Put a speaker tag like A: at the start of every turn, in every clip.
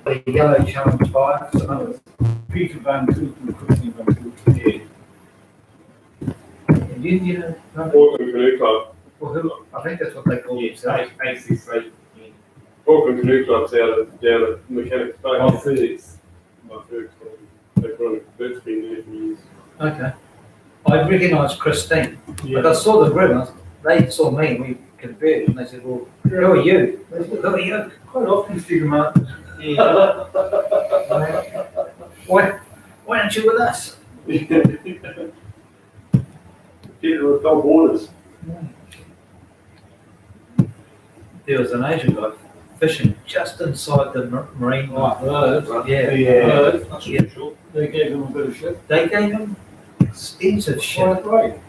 A: The yellow challenge tires.
B: Peter Van Cooten and Christine Van Cooten.
A: Yeah. You know,
C: Auckland Canoe Club.
A: well, who, I think that's what they call themselves.
D: ACC.
C: Auckland Canoe Club's down at Mechanics Bay.
D: My first.
C: They've run it. That's been there for years.
A: Okay. I recognised Christine,
B: Yeah.
A: but I saw the group. They saw me and we converted, and they said, "Well, who are you?" I said, "Who are you?"
B: Quite often see them out.
A: Why aren't you with us?
C: Peter with no borders.
A: There was an Asian guy fishing just inside the marine. Yeah.
B: That's
A: Yeah.
B: sure. They gave him a bit of shit.
A: They gave him extensive shit.
B: Right.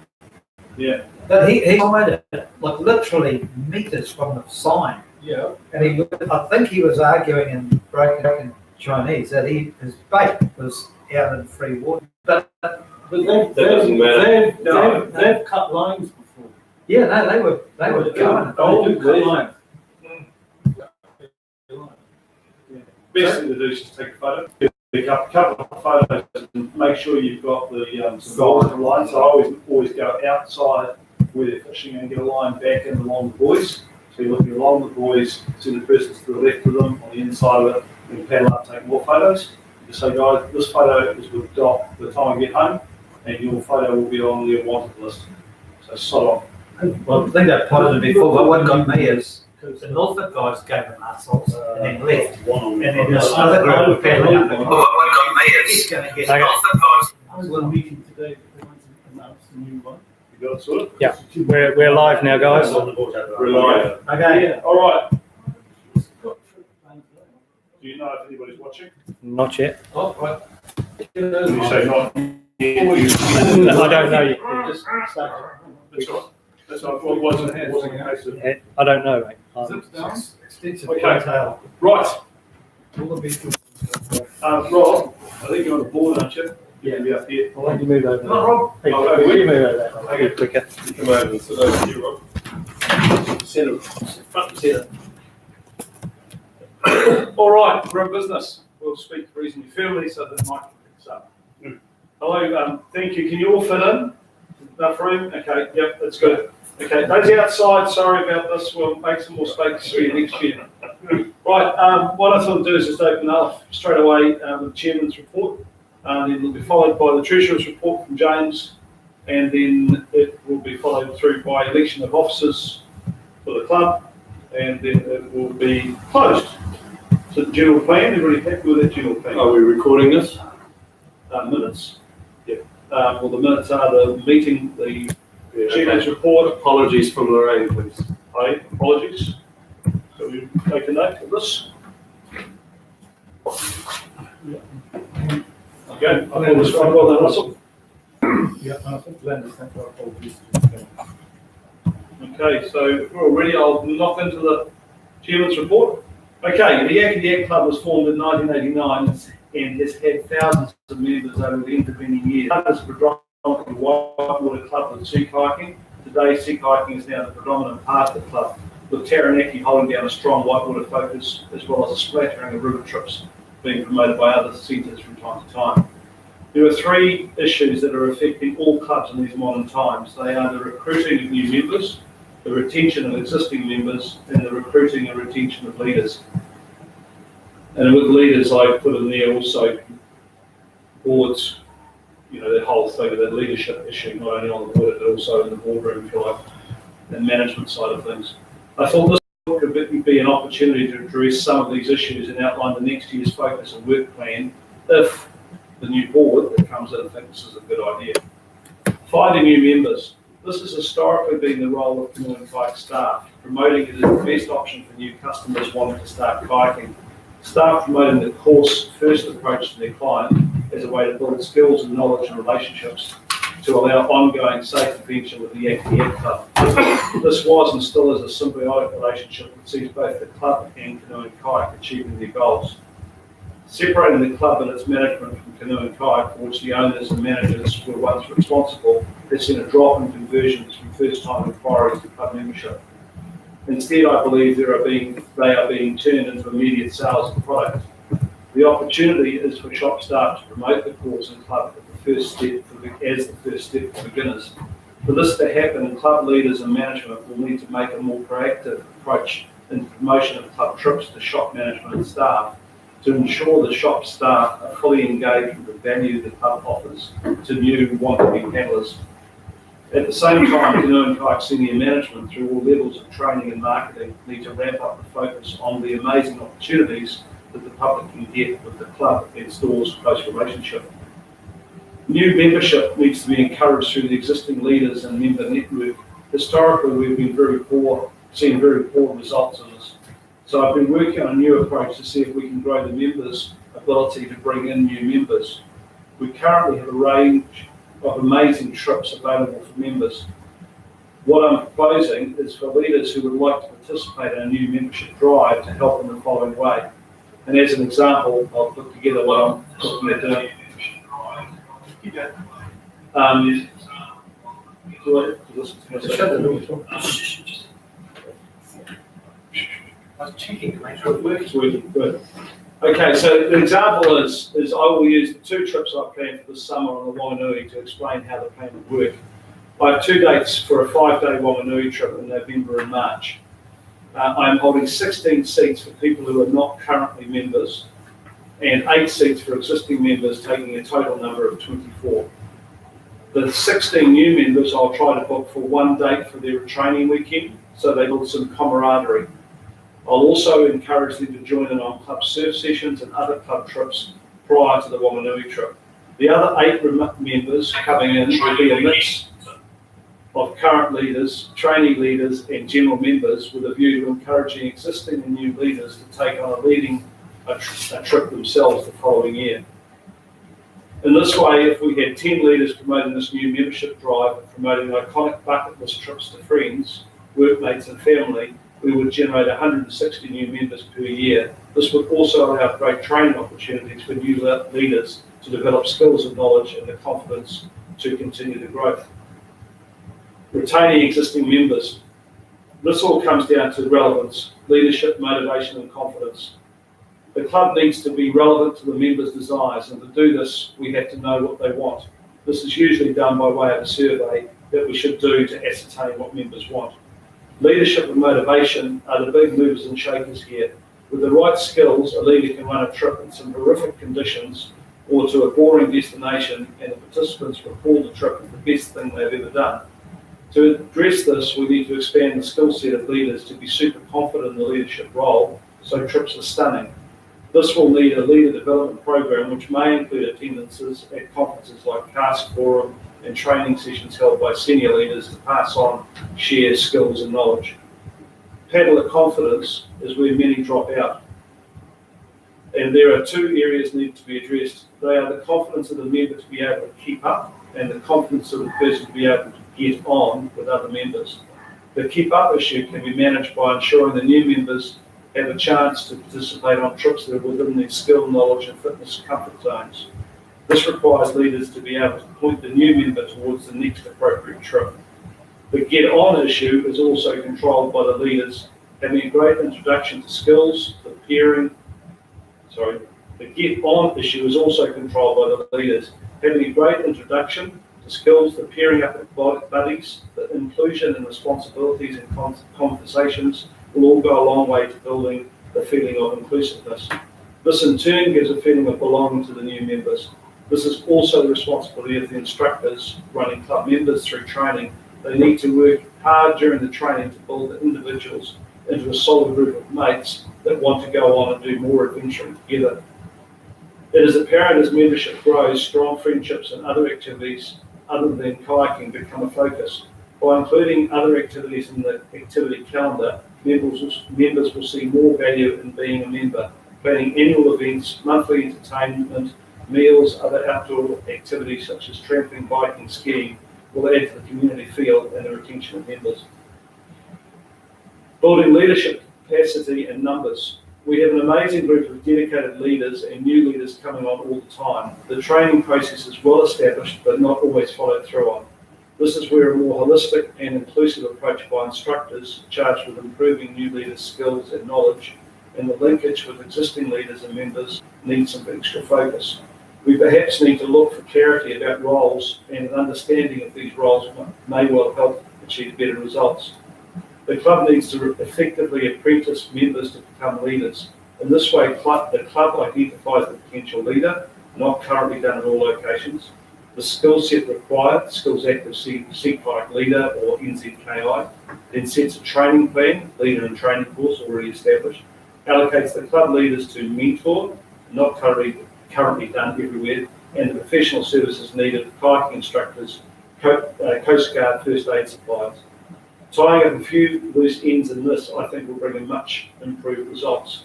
C: Yeah.
A: But he fired it like literally meters from the sign.
B: Yeah.
A: And I think he was arguing in broken Chinese that his bait was out in free water. But
C: doesn't matter.
B: They've cut lines before.
A: yeah, no, they were going.
B: They do cut lines.
C: Best thing to do is just take a photo. Take a couple of photos and make sure you've got the goals and lines. So I always go outside where they're fishing and get a line back and along the buoys. So you're looking along the buoys, see the persons to the left of them, on the inside of it, and you paddle up, take more photos. Just say, guys, this photo is with Doc by the time I get home, and your photo will be on the wanted list. So sod on.
A: Well, I think I've potted it before, but what got me is the Norfolk guys gave them assholes and then left. And then this other guy was paddling up and what got me is he's going to get Norfolk guys.
B: I was in a meeting today, they want to announce the new one.
C: You got it sorted?
E: Yeah, we're live now, guys.
C: We're live.
A: Okay.
C: Yeah. All right. Do you know if anybody's watching?
E: Not yet.
A: Oh, right.
C: You say not.
E: I don't know yet.
B: Just start.
C: That's all right. That's all right. Well, it wasn't a case of.
E: I don't know, mate.
B: Zip down.
A: Extensive
C: Okay.
A: detail.
C: Right.
A: All the best.
C: Rob, I think you're on the board, aren't you? Yeah. Be up here.
E: Why don't you move over
A: Come on, Rob.
E: there? Hey,
C: Oh, okay.
E: will you move over there? I'll
C: Okay.
E: be quicker.
C: You come over and sit over here, Rob. Centre, front and centre. All right, we're in business. We'll speak reasonably firmly so that Mike picks up. Hello, thank you. Can you all fit in? Enough room? Okay, yep, that's good. Okay, those outside, sorry about this. We'll make some more space for you next year. Right, what I thought to do is just open up straight away with the chairman's report. Then it'll be followed by the treasurer's report from James, and then it will be followed through by election of officers for the club, and then it will be closed. So the general plan, everybody happy with that general plan?
D: Are we recording this?
C: Minutes? Yeah. Well, the minutes are the meeting, the chairman's report.
D: Apologies from Lorraine, please.
C: Apologies. So we make a note of this. Okay, I thought this one well done, Russell.
B: Yeah, I think Glenn has sent out all these.
C: Okay, so if we're all ready, I'll knock into the chairman's report. Okay, the Yakity Club was formed in 1989 and has had thousands of members over the intervening years. It's a predominantly whitewater club with sea kayaking. Today, sea kayaking is now the predominant part of the club, with Taranaki holding down a strong whitewater focus, as well as a splattering of river trips being promoted by other centres from time to time. There are three issues that are affecting all clubs in these modern times. They are the recruiting of new members, the retention of existing members, and the recruiting and retention of leaders. And with leaders, I put in there also boards, that whole thing of that leadership issue, not only on the board, but also in the boardroom, if you like, the management side of things. I thought this could be an opportunity to address some of these issues and outline the next year's focus and work plan if the new board that comes in thinks this is a good idea. Finding new members. This has historically been the role of canoe and kayak staff, promoting it as the best option for new customers wanting to start kayaking. Staff promoting the course-first approach to their client as a way to build skills and knowledge and relationships to allow ongoing safe adventure with the Yakity Club. This was and still is a symbiotic relationship that sees both the club and canoe and kayak achieving their goals. Separating the club and its management from canoe and kayak, for which the owners and managers were once responsible, has seen a drop in conversions from first-time inquiries to club membership. Instead, I believe they are being turned into immediate sales of the product. The opportunity is for shop staff to promote the course and club as the first step for beginners. For this to happen, club leaders and management will need to make a more proactive approach in the promotion of club trips to shop management and staff to ensure the shop staff are fully engaged with the value the club offers to new want-to-be paddlers. At the same time, Canoe and Kayak senior management, through all levels of training and marketing, need to ramp up the focus on the amazing opportunities that the public can get with the club and stores' close relationship. New membership needs to be encouraged through the existing leaders and member network. Historically, we've been seeing very poor results in this. So I've been working on a new approach to see if we can grow the members' ability to bring in new members. We currently have a range of amazing trips available for members. What I'm proposing is for leaders who would like to participate in a new membership drive to help in the following way. And as an example, I'll put together what I'm looking at doing.
A: I was checking, mate.
C: It's working good. Okay, so the example is I will use the 2 trips I've planned for this summer on the Wanganui to explain how the plan would work. I have 2 dates for a 5-day Wanganui trip in November and March. I'm holding 16 seats for people who are not currently members and 8 seats for existing members, taking a total number of 24. The 16 new members I'll try to book for 1 date for their training weekend, so they build some camaraderie. I'll also encourage them to join in on club surf sessions and other club trips prior to the Wanganui trip. The other 8 members coming in will be a mix of current leaders, training leaders and general members with a view to encouraging existing and new leaders to take on a trip themselves the following year. In this way, if we had 10 leaders promoting this new membership drive and promoting iconic bucket list trips to friends, workmates and family, we would generate 160 new members per year. This would also allow great training opportunities for new leaders to develop skills and knowledge and the confidence to continue the growth. Retaining existing members. This all comes down to relevance, leadership, motivation and confidence. The club needs to be relevant to the members' desires, and to do this, we have to know what they want. This is usually done by way of a survey that we should do to ascertain what members want. Leadership and motivation are the big movers and shakers here. With the right skills, a leader can run a trip in some horrific conditions or to a boring destination, and the participants recall the trip as the best thing they've ever done. To address this, we need to expand the skill set of leaders to be super confident in the leadership role, so trips are stunning. This will need a leader development program, which may include attendances at conferences like Cask Forum and training sessions held by senior leaders to pass on, share skills and knowledge. Paddler confidence is where many drop out. And there are 2 areas need to be addressed. They are the confidence of the member to be able to keep up and the confidence of the person to be able to get on with other members. The keep up issue can be managed by ensuring the new members have a chance to participate on trips that are within their skill, knowledge and fitness comfort zones. This requires leaders to be able to point the new member towards the next appropriate trip. The get on issue is also controlled by the leaders having a great introduction to skills, the get on issue is also controlled by the leaders having a great introduction to skills, the pairing up with buddies, the inclusion and responsibilities and conversations will all go a long way to building the feeling of inclusiveness. This in turn gives a feeling of belonging to the new members. This is also the responsibility of the instructors running club members through training. They need to work hard during the training to build the individuals into a solid group of mates that want to go on and do more adventuring together. It is apparent as membership grows, strong friendships and other activities other than kayaking become a focus. By including other activities in the activity calendar, members will see more value in being a member. Planning annual events, monthly entertainment, meals, other outdoor activities such as tramping, biking, skiing will add to the community feel and the retention of members. Building leadership capacity and numbers. We have an amazing group of dedicated leaders and new leaders coming on all the time. The training process is well established but not always followed through on. This is where a more holistic and inclusive approach by instructors charged with improving new leaders' skills and knowledge and the linkage with existing leaders and members needs some extra focus. We perhaps need to look for clarity about roles and an understanding of these roles may well help achieve better results. The club needs to effectively apprentice members to become leaders. In this way, the club identifies the potential leader, not currently done in all locations, the skill set required, Skills Active Seek-like Leader or NZKI, then sets a training plan, leader and training course already established, allocates the club leaders to mentor, not currently done everywhere, and the professional services needed, kayaking instructors, Coast Guard first aid suppliers. Tying up a few loose ends in this, I think, will bring a much improved results.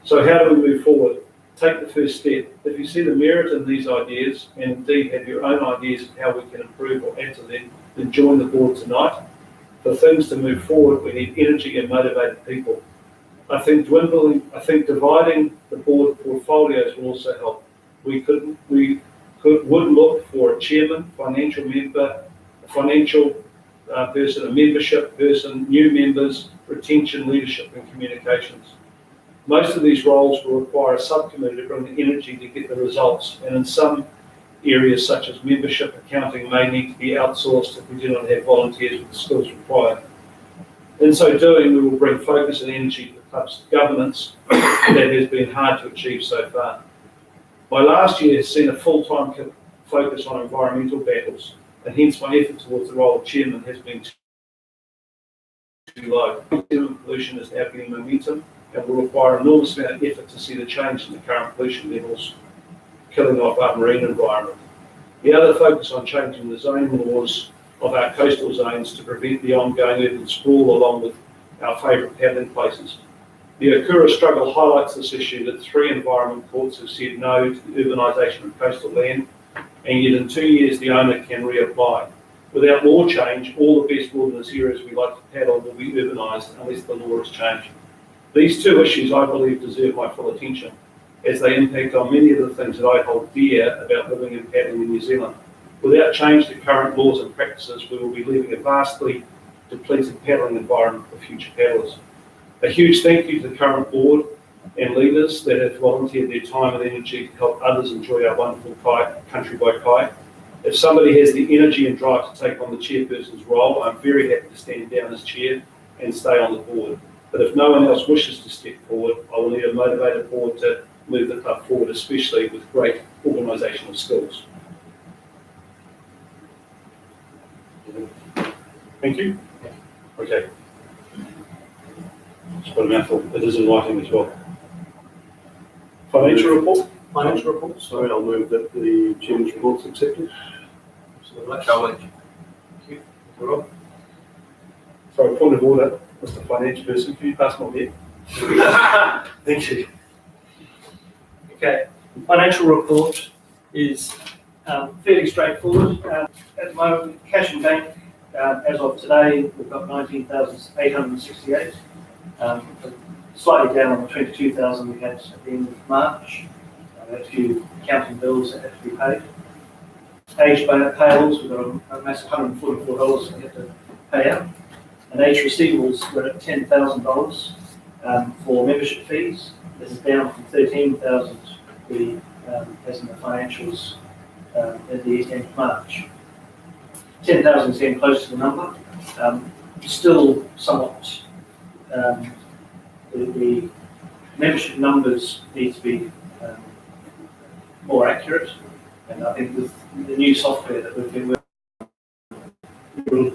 C: So how do we move forward? Take the first step. If you see the merit in these ideas, and indeed have your own ideas of how we can improve or add to them, then join the board tonight. For things to move forward, we need energy and motivated people. I think dividing the board portfolios will also help. We would look for a chairman, financial member, a financial person, a membership person, new members, retention, leadership, and communications. Most of these roles will require a subcommittee to bring the energy to get the results, and in some areas such as membership accounting may need to be outsourced if we do not have volunteers with the skills required. In so doing, we will bring focus and energy to the club's governance that has been hard to achieve so far. My last year has seen a full-time focus on environmental battles, and hence my effort towards the role of chairman has been too low. Pollution is now getting momentum and will require an enormous amount of effort to see the change in the current pollution levels, killing off our marine environment. The other focus on changing the zoning laws of our coastal zones to prevent the ongoing urban sprawl along with our favourite paddling places. The Okura struggle highlights this issue that 3 environment courts have said no to the urbanisation of coastal land, and yet in 2 years the owner can reapply. Without law change, all the best wilderness areas we like to paddle will be urbanised unless the law is changed. These 2 issues, I believe, deserve my full attention, as they impact on many of the things that I hold dear about living and paddling in New Zealand. Without change to current laws and practices, we will be leaving a vastly depleted paddling environment for future paddlers. A huge thank you to the current board and leaders that have volunteered their time and energy to help others enjoy our wonderful country by kayak. If somebody has the energy and drive to take on the chairperson's role, I'm very happy to stand down as chair and stay on the board. But if no one else wishes to step forward, I will need a motivated board to move the club forward, especially with great organisational skills. Thank you. Okay. Just got a mouthful. It is in writing as well. Financial report?
D: Financial report, sorry, I'll move that the chairman's report's accepted.
A: Challenge.
C: Sorry, point of order, Mr. Finance Person, can you pass my beer? Thank you.
E: Okay, financial report is fairly straightforward. At the moment, cash and bank, as of today, we've got 19,868, slightly down on the 22,000 we had at the end of March. A few accounting bills that have to be paid. Age payables, we've got a massive $144 we have to pay out. And age receivables, we're at $10,000 for membership fees. This is down from $13,000 we as in the financials at the end of March. 10,000 is getting close to the number. Still somewhat, the membership numbers need to be more accurate, and I think with the new software that we've been working with,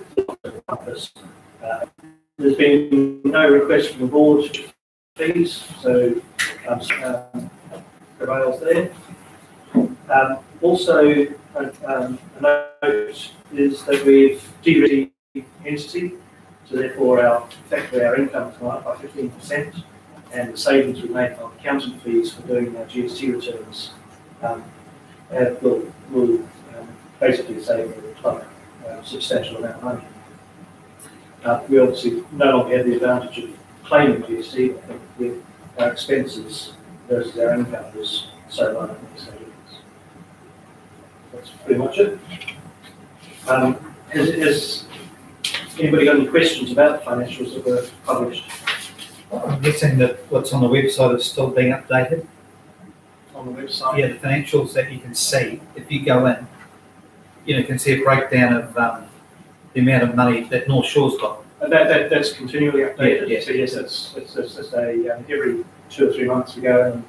E: there's been no request from the board for fees, so prevails there. Also, a note is that we've de-risked the entity, so therefore effectively our income has gone up by 15%, and the savings we make on accounting fees for doing our GST returns will basically save the club a substantial amount of money. We obviously no longer have the advantage of claiming GST. I think with our expenses versus our income was so low, I think so. That's pretty much it. Has anybody got any questions about the financials that were published?
A: I'm guessing that what's on the website is still being updated.
E: on the website.
A: Yeah, the financials that you can see, if you go in, you can see a breakdown of the amount of money that North Shore's got.
E: That's continually updated.
A: Yeah.
E: So yes, it's every 2 or 3 months we go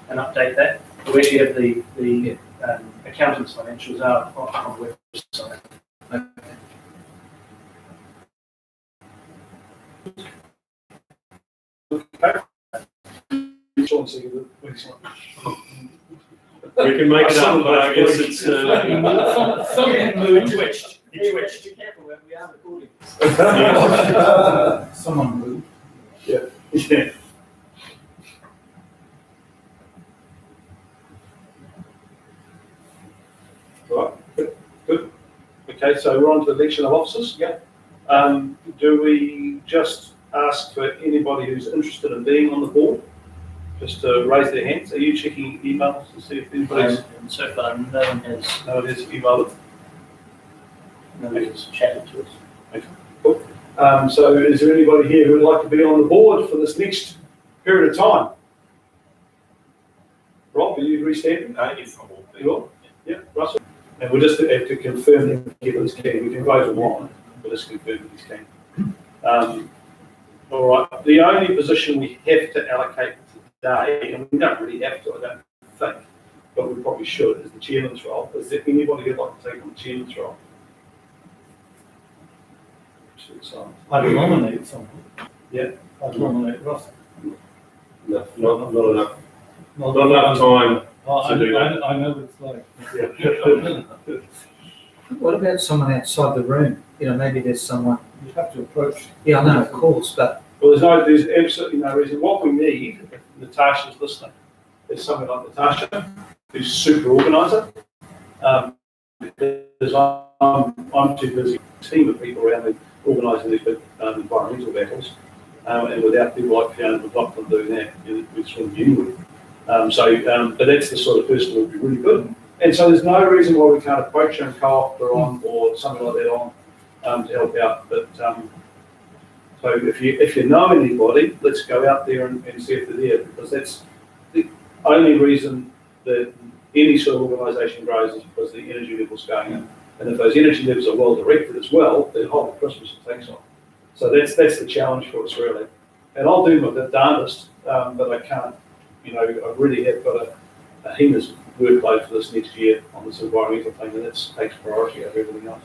E: and update that. We actually have the accountant's financials out on the website.
D: We can make it up, but I guess it's.
E: Something moved. Twitched. He twitched. Be careful, we are recording.
B: Someone moved.
C: Yeah. Right, good. Okay, so we're on to the election of officers.
E: Yeah.
C: Do we just ask for anybody who's interested in being on the board, just to raise their hands? Are you checking emails to see if anybody's,
E: And so far, no one has
C: emailed it?
E: chatted to us.
C: So is there anybody here who would like to be on the board for this next period of time? Rob, are you restanding?
D: Yes, I will.
C: You will? Yeah, Russell? And we'll just have to confirm that Kevin's keen. We can vote on, we'll just confirm that he's keen. All right, the only position we have to allocate today, and we don't really have to, I don't think, but we probably should, is the chairman's role. Is there anybody who'd like to take on the chairman's role?
B: I'd nominate someone.
C: Yeah.
B: I'd nominate Russell.
D: No, not enough.
B: Not
D: Not enough time.
B: I
D: to do that.
B: I know what it's like.
A: What about someone outside the room? Maybe there's someone.
B: You have to approach.
A: Yeah, I know, of course, but
C: Well, there's absolutely no reason. What we need, if Natasha's listening, is someone like Natasha, who's super organiser. Because I'm too busy, a team of people around me organising these big environmental battles, and without people like Fiona McLaughlin doing that, it's from you. But that's the sort of person who would be really good. And so there's no reason why we can't approach her and co-opt her on, or something like that on, to help out. But so if you know anybody, let's go out there and see if they're there, because that's the only reason that any sort of organisation grows is because the energy level's going up. And if those energy levels are well directed as well, then whole Christmas takes off. So that's the challenge for us really. And I'll do my darndest, but I can't. I really have got a heinous workload for this next year on this environmental thing, and that takes priority over everything else.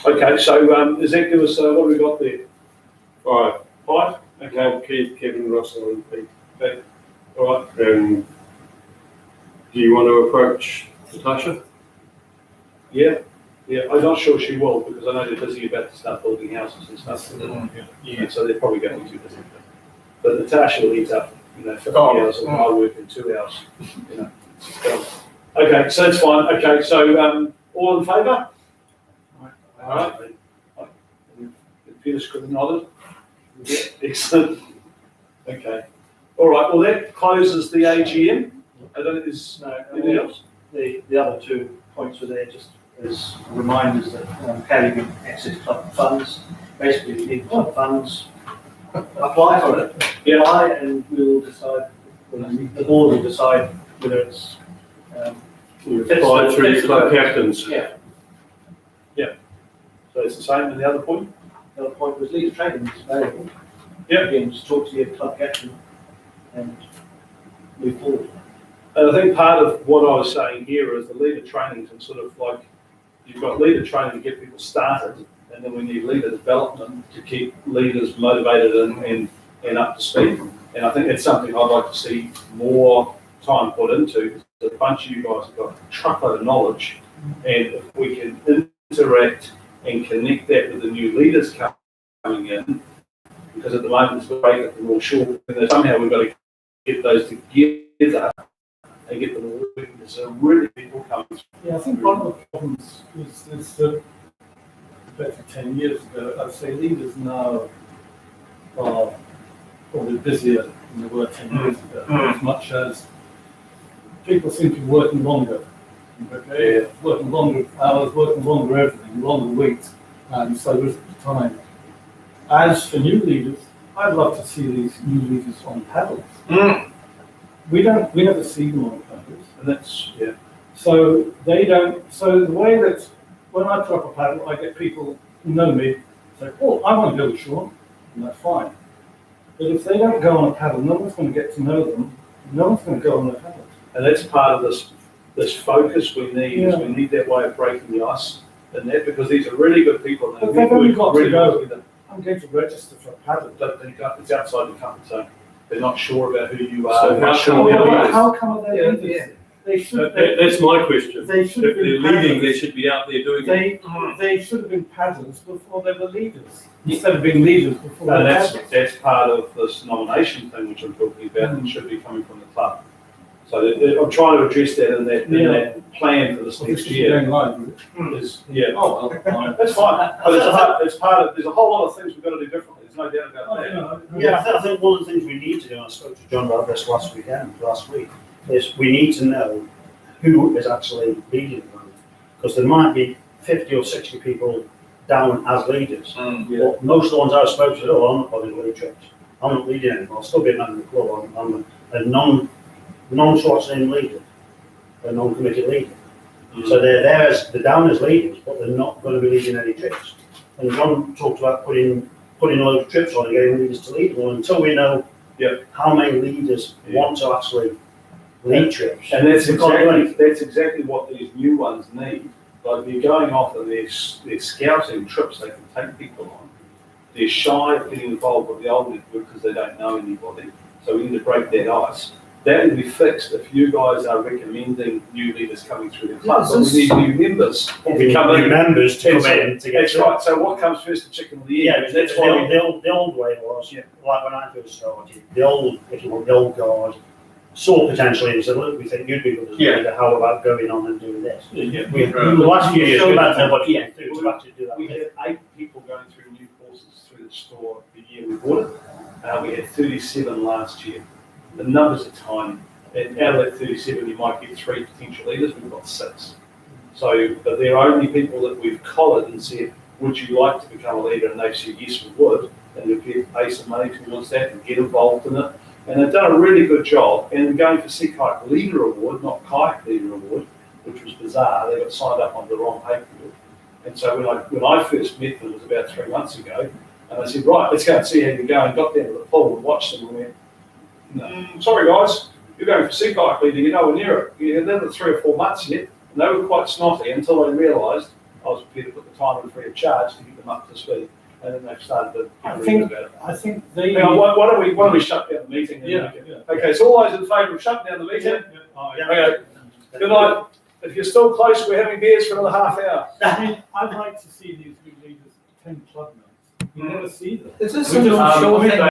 C: Okay, so does that give us, what have we got there?
D: 5.
C: 5?
D: Okay, Keith, Kevin, Russell, and Pete.
C: Okay. All right.
D: Do you want to approach Natasha?
C: Yeah, I'm not sure she will, because I know they're busy about to start building houses and stuff. Yeah, so they're probably going to be too busy. But Natasha will eat up, 50 hours of my work in 2 hours. Okay, so that's fine. Okay, so all in favour? All right. Peter Scriven nodded. Yeah, excellent. Okay. All right. Well, that closes the AGM. I don't think there's anything else.
E: The other 2 points were there just as reminders that how you can access club funds. Basically, if you need club funds, apply for it.
C: Yeah.
E: Apply, and we'll decide. The board will decide whether it's.
D: Apply through club captains.
E: Yeah.
C: So it's the same as the other point.
E: The other point was leader training is available.
C: Yeah.
E: Again, just talk to your club captain and move forward.
C: And I think part of what I was saying here is the leader training and sort of like, you've got leader training to get people started, and then we need leader development to keep leaders motivated and up to speed. And I think that's something I'd like to see more time put into. A bunch of you guys have got a truckload of knowledge, and if we can interact and connect that with the new leaders coming in, because at the moment it's great that they're all short, and somehow we've got to get those together and get them working. There's a really people coming through.
B: Yeah, I think one of the problems is that better 10 years ago, I'd say leaders now are probably busier than they were 10 years ago, as much as people seem to be working longer. Okay,
C: Yeah.
B: working longer hours, working longer everything, longer weeks, and so there's the time. As for new leaders, I'd love to see these new leaders on paddles. we never see them on paddles.
C: And that's, yeah.
B: So they don't, so the way that, when I put up a paddle, I get people who know me, say, oh, I want to go with Sean, and that's fine. But if they don't go on a paddle, no one's going to get to know them, no one's going to go on their paddles.
C: And that's part of this focus we need, is we need that way of breaking the ice and that, because these are really good people. And
B: But they've only got to
C: really
B: go.
C: well with them.
B: I'm going to register for a paddle.
C: But it's outside the comfort zone. They're not sure about who you are.
D: So
C: They're not
D: how
C: sure
D: come
C: about
D: they-
C: you.
B: How come are they
C: Yeah,
B: leaders?
C: yeah.
B: They should,
D: That's my question.
B: they
D: If
B: should
D: they're
B: have been
D: leading, they
B: paddlers.
D: should be out there doing it.
B: They should have been paddlers before they were leaders, instead of being leaders before they
C: And
B: were
C: that's
B: paddlers.
C: part of this nomination thing which I'm talking about, and should be coming from the club. So I'm trying to address that in that plan for this
B: Well, this
C: next
B: is
C: year.
B: going live, is it?
C: Yeah,
B: Oh, well,
C: that's fine. But it's part of, there's a whole lot of things we've got to do differently. There's no doubt about that.
F: Yeah, I think one of the things we need to do, and I spoke to John about this last week, is we need to know who is actually leading them. Because there might be 50 or 60 people down as leaders. But most of the ones I've spoken to, oh, I'm not bothering to lead trips. I'm not leading anymore. I'll still be a member of the club. I'm a non-SWAT's name leader, a non-committed leader. So they're there as, they're down as leaders, but they're not going to be leading any trips. And John talked about putting a load of trips on and getting leaders to lead. Well, until we know how many leaders want to actually lead trips.
C: And that's
F: we can't do anything.
C: exactly what these new ones need. Like they're going off and they're scouting trips they can take people on. They're shy of getting involved with the old network because they don't know anybody. So we need to break that ice. That will be fixed if you guys are recommending new leaders coming through the club. But we need new members to come in.
F: Members to come in to get.
C: That's right. So what comes first, the chicken or the egg?
F: Yeah,
C: That's
F: the
C: why
F: old way was, like when I first started, the old guard saw potentially and said, look, we think you'd be good as a leader, how about going on and doing this? The last few years, we've had nobody to actually do that.
C: we had 8 people going through new courses through the store the year we bought it. We had 37 last year. The numbers are tiny. And out of that 37, you might get 3 potential leaders. We've got 6. So, but they're only people that we've collared and said, would you like to become a leader? And they've said, yes, we would. And we've pay some money towards that and get involved in it. And they've done a really good job. And they're going for Sea Kayak Leader Award, not Kayak Leader Award, which was bizarre. They got signed up on the wrong paperwork. And so when I first met them, it was about 3 months ago, and I said, right, let's go and see how you go. And got down to the pool and watched them and went, no, sorry guys, you're going for Sea Kayak Leader, you're nowhere near it. You're another 3 or 4 months yet. And they were quite snotty until they realised I was prepared to put the time in free of charge to get them up to speed. And then they've started to get real about it.
B: I think they.
C: Hang on, why don't we shut down the meeting? And
B: Yeah,
C: we can-
B: yeah.
C: Okay, so all those in favour of shutting down the meeting? Okay, good night. If you're still close, we're having beers for another half hour.
B: I mean, I'd like to see these new leaders attend club nights. You never see them.
A: Is this
B: We just-
A: a short thing?